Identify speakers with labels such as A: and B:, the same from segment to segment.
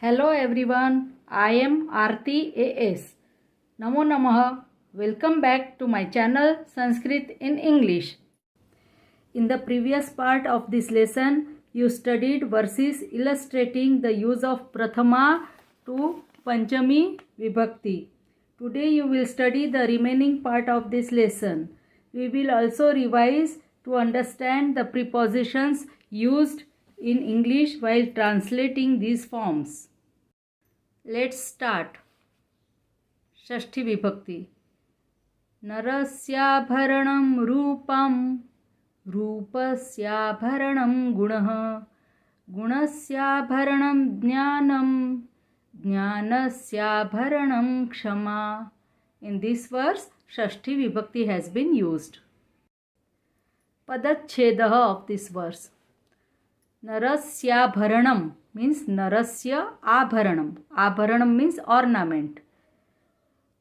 A: Hello everyone, I am Aarti AS. Namo Namah. Welcome back to my channel Sanskrit in English. In the previous part of this lesson, you studied verses illustrating the use of Prathama to Panchami Vibhakti. Today you will study the remaining part of this lesson. We will also revise to understand the prepositions used in English while translating these forms. Let's start. षष्ठी विभक्ति. नरस्याभरणं रूपं, रूपस्याभरणं गुणः, गुणस्याभरणं ज्ञानं, ज्ञानस्याभरणं क्षमा. In this verse, Shashthi vibhakti has been used. Padachhedah of this verse. Narasyabharanam means narasya abharanam. Abharanam means ornament.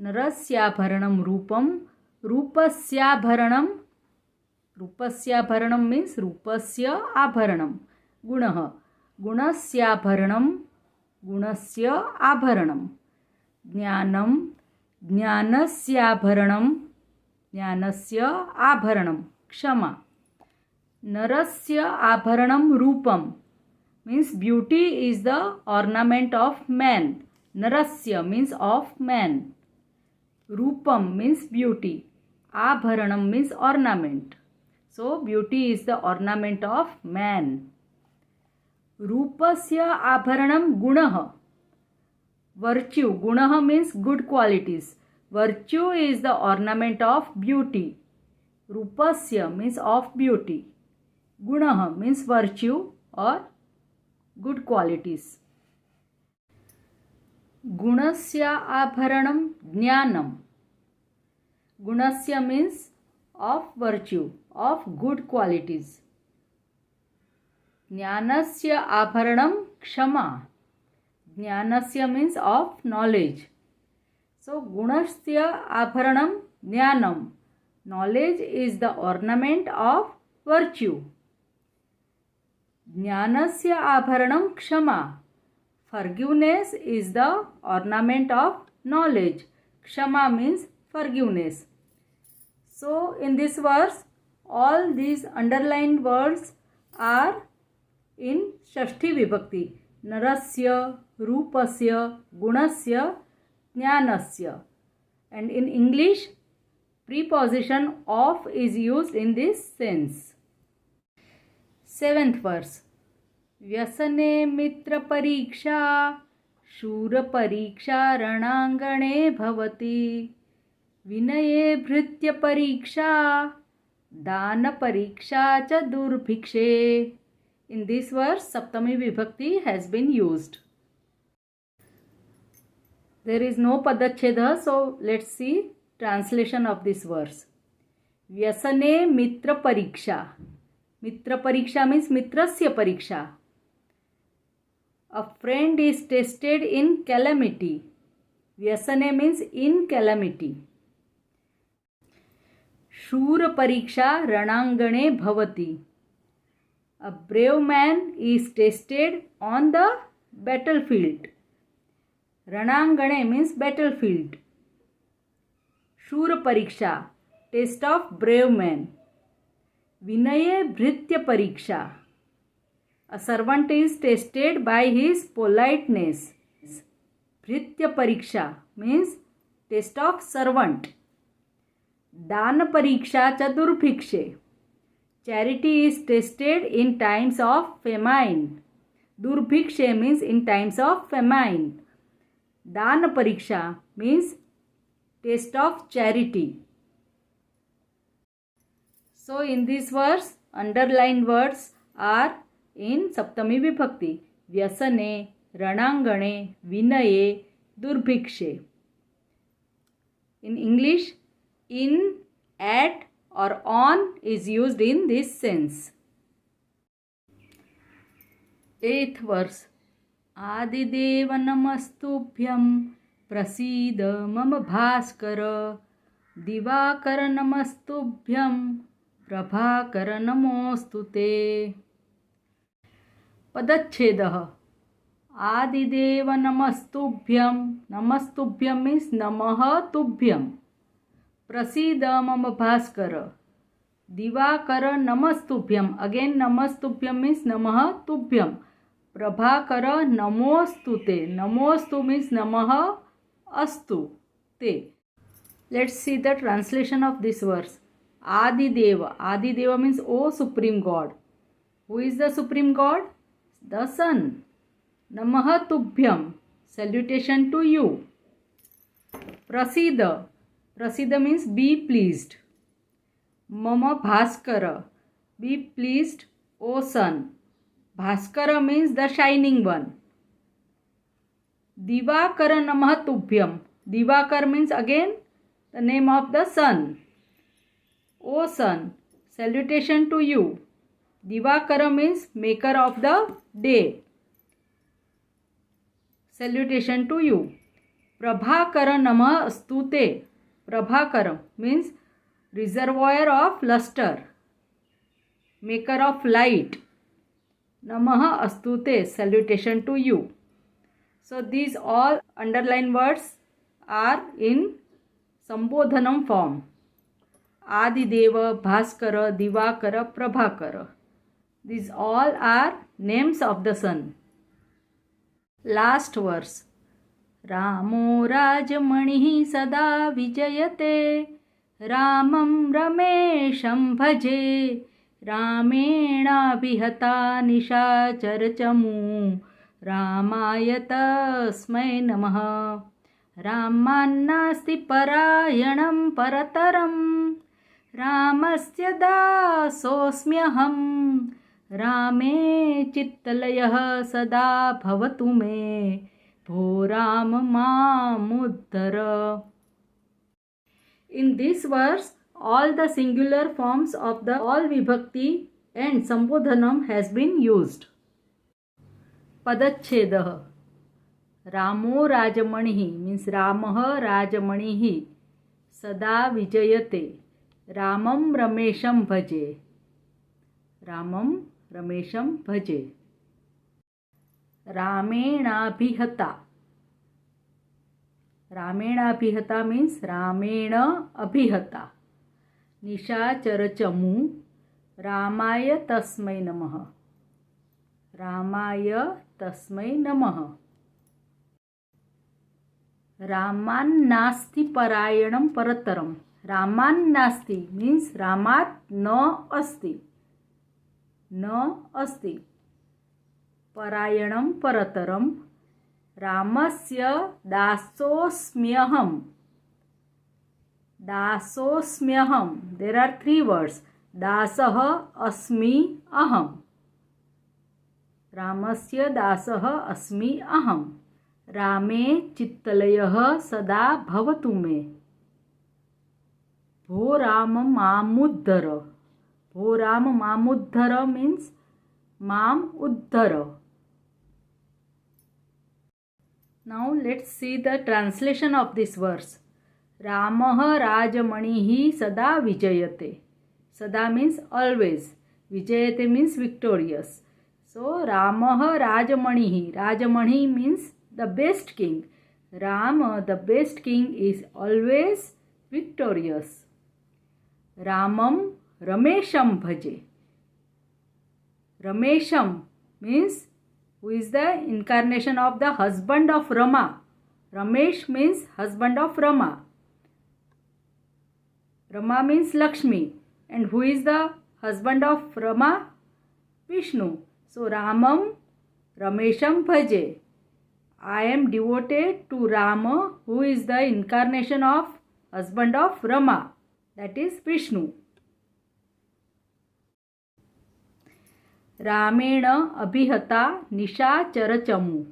A: Narasyabharanam rupam. Rupasyabharanam. Rupasyabharanam means rupasya abharanam. Gunah. Gunasyabharanam. Gunasya abharanam. Jnanam. Jnanasyabharanam. Jnanasya abharanam. Kshama. Narasya abharanam rupam means beauty is the ornament of man. Narasya means of man. Rupam means beauty. Abharanam means ornament. So beauty is the ornament of man. Rupasya abharanam gunah. Virtue. Gunah means good qualities. Virtue is the ornament of beauty. Rupasya means of beauty. Gunah means virtue or good qualities. Gunasya abharanam jnanam. Gunasya means of virtue, of good qualities. Jnanasya abharanam kshama. Jnanasya means of knowledge. So gunasya abharanam jnanam. Knowledge is the ornament of virtue. Jnanasya abharanam kshama. Forgiveness is the ornament of knowledge. Kshama means forgiveness. So in this verse, all these underlined words are in Shashti Vibhakti. Narasya, Rupasya, Gunasya, Jnanasya. And in English, preposition of is used in this sense. 7th verse. व्यसने मित्र परीक्षा, शूर परीक्षा रणांगणे भवति, विनये भृत्य परीक्षा, दान परीक्षा च दुर्भिक्षे. In this verse, Saptami Vibhakti has been used. There is no Padachheda, so let's see translation of this verse. Vyasane mitra pariksha. Mitra pariksha means mitrasya pariksha. A friend is tested in calamity. Vyasane means in calamity. Shura pariksha ranangane bhavati. A brave man is tested on the battlefield. Ranangane means battlefield. Shura pariksha, test of brave man. Vinaye bhritya pariksha. A servant is tested by his politeness. Bhritya pariksha means test of servant. Dana pariksha cha durbhikshe. Charity is tested in times of famine. Durbhikshe means in times of famine. Dana pariksha means test of charity. So in this verse, underlined words are in Saptami Vibhakti. Vyasane, Ranangane, Vinaye, Durbhikshe. In English, in, at or on is used in this sense. 8th verse. Adidev namastubhyam prasida mama bhaskara divakara namastubhyam prabhakara namostute. Padachhedah. आदिदेव नमस्तुभ्यं. नमस्तुभ्यं means नमः तुभ्यं. प्रसीद मम भास्कर. दिवाकर नमस्तुभ्यं. Again नमस्तुभ्यं means नमः तुभ्यं. प्रभाकर नमोस्तुते. नमोस्तु means नमः अस्तु ते. Let's see the translation of this verse. Adideva. Adideva means O Supreme God. Who is the Supreme God? The Sun. Namah Tubhyam. Salutation to you. Prasida. Prasida means be pleased. Mama Bhaskara. Be pleased, O Sun. Bhaskara means the shining one. Divakara Namah Tubhyam. Divakar means again the name of the sun. O Sun, salutation to you. Divakara means maker of the day. Salutation to you. Prabhakara Namah Astute. Prabhakara means reservoir of luster, maker of light. Namah Astute, salutation to you. So these all underlined words are in Sambodhanam form. Adideva, Bhaskara, Divakara, Prabhakara. These all are names of the sun. Last verse. Ramo Rajamanihi Sada Vijayate. Ramam Ramesham Bhaje. Ramena Bihata Nishacharchamu. Ramaya Tasmai Namaha. Ramannasti Parayanam Parataram. Ramasya Dasosmyaham. Rame Chittalayah Sada Bhavatu Me. Bho Ram Mamuddhara. In this verse, all the singular forms of the all vibhakti and sambodhanam has been used. Padachchedah. Ramo Rajamanihi means Ramah Rajamanihi. Sada Vijayate. Ramam Ramesham Bhaje. Ramam Ramesham Bhaje. Ramenabhihata. Ramenabhihata means Ramena Abhihata. Nishacharachamu. Ramaya Tasmai Namaha. Ramaya Tasmai Namaha. Raman Nasti Parayanam Parataram. Raman Nasti means Ramat no asti. No asti. Parayanam Parataram. Ramasya Dasosmyaham. Dasosmyaham. There are three words. Dasaha Asmi Aham. Ramasya Dasaha Asmi Aham. Rame Chittalayah Sada Bhavatu Me. Bho Ram Mamuddhara. Bho Ram Mamuddhara means Mam Uddhara. Now let's see the translation of this verse. Ramah Rajamanihi Sada Vijayate. Sada means always. Vijayate means victorious. So Ramah Rajamanihi. Rajamani means the best king. Rama, the best king, is always victorious. Ramam Ramesham Bhaje. Ramesham means who is the incarnation of the husband of Rama. Ramesh means husband of Rama. Rama means Lakshmi. And who is the husband of Rama? Vishnu. So Ramam Ramesham Bhaje. I am devoted to Rama, who is the incarnation of husband of Rama, that is Vishnu. Ramena Abhihata Nishacharachamu.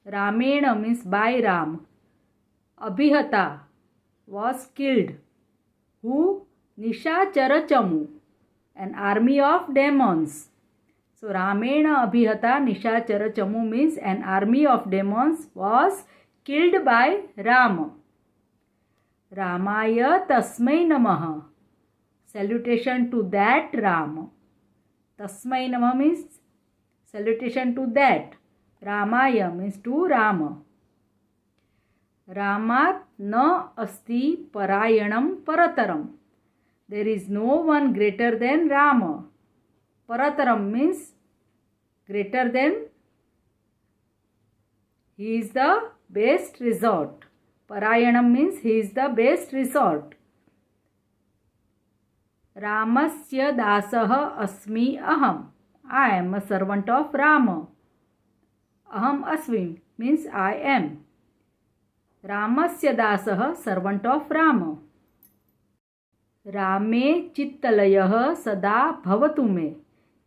A: Ramena means by Ram. Abhihata was killed. Who? Nishacharachamu, an army of demons. So Ramena Abhihata Nishacharachamu means an army of demons was killed by Rama. Ramaya Tasmai Namaha. Salutation to that Rama. Tasmai Namaha means salutation to that. Ramaya means to Rama. Ramat na asti parayanam parataram. There is no one greater than Rama. Parataram means greater than. He is the best resort. Parayanam means he is the best resort. Ramasya dasah asmi aham. I am a servant of Rama. Aham asmi means I am. Ramasya dasah, servant of Rama. Rame chittalayah sada bhavatu me.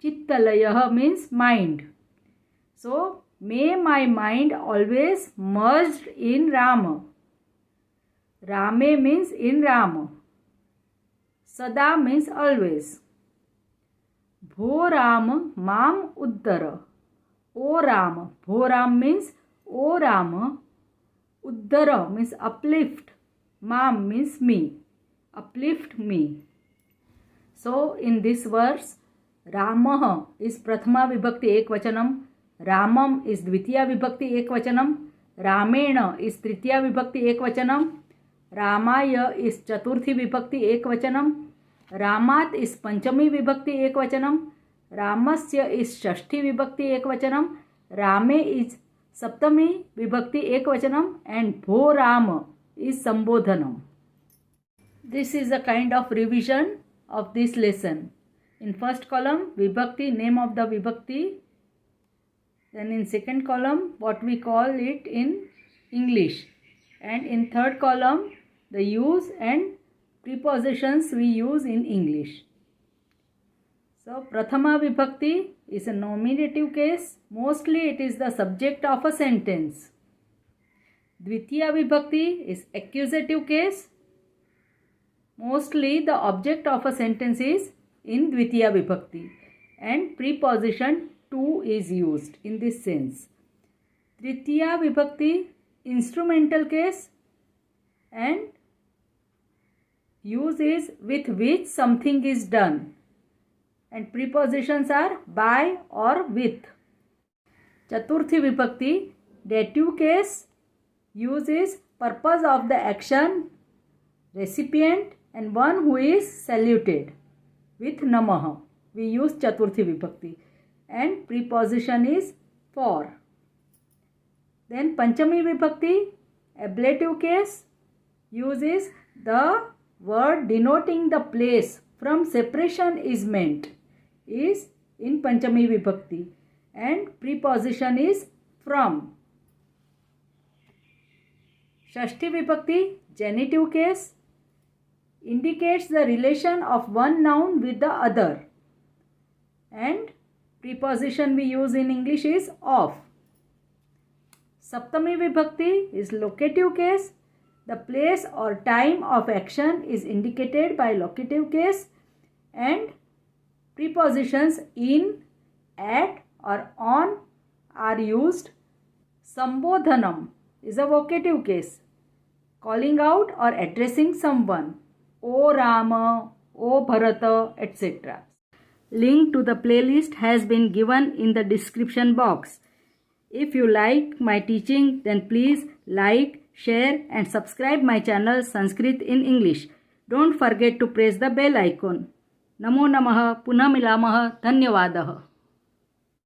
A: Chittalayah means mind. So, may my mind always merged in Rama. Rame means in Rama. Sada means always. Bho Ram mam uddara. O Ram. Bho Ram means O Ram. Uddara means uplift. Mam means me. Uplift me. So in this verse, Ramah is Prathama Vibhakti Ekvachanam. Ramam is Dvitiya Vibhakti Ekvachanam. Ramena is Tritiya Vibhakti Ekvachanam. Ramaya is Chaturthi Vibhakti Ekvachanam. Ramat is Panchami Vibhakti Ekvachanam. Ramasya is Shashti Vibhakti Ekvachanam. Rame is Saptami Vibhakti Ekvachanam, and Bho Rama is Sambodhanam. This is a kind of revision of this lesson. In first column, Vibhakti, name of the Vibhakti. Then in second column, what we call it in English. And in third column, the use and prepositions we use in English. So, Prathama Vibhakti is a nominative case. Mostly it is the subject of a sentence. Dvitiya Vibhakti is accusative case. Mostly the object of a sentence is in Dvitiya Vibhakti. And preposition to is used in this sense. Tritiya Vibhakti, instrumental case, and use is with which something is done. And prepositions are by or with. Chaturthi Vibhakti, dative case, use is purpose of the action, recipient, and one who is saluted. With Namaha, we use Chaturthi Vibhakti. And preposition is for. Then Panchami Vibhakti, ablative case, use is the word denoting the place from separation is meant, is in Panchami Vibhakti, and preposition is from. Shashti Vibhakti, genitive case, indicates the relation of one noun with the other, and preposition we use in English is of. Saptami Vibhakti is locative case. The place or time of action is indicated by locative case, and prepositions in, at, or on are used. Sambodhanam is a vocative case, calling out or addressing someone. O Rama, O Bharata, etc. Link to the playlist has been given in the description box. If you like my teaching, then please like, share and subscribe my channel Sanskrit in English. Don't forget to press the bell icon. Namo Namaha, Punah Milamah, Dhanyavadah.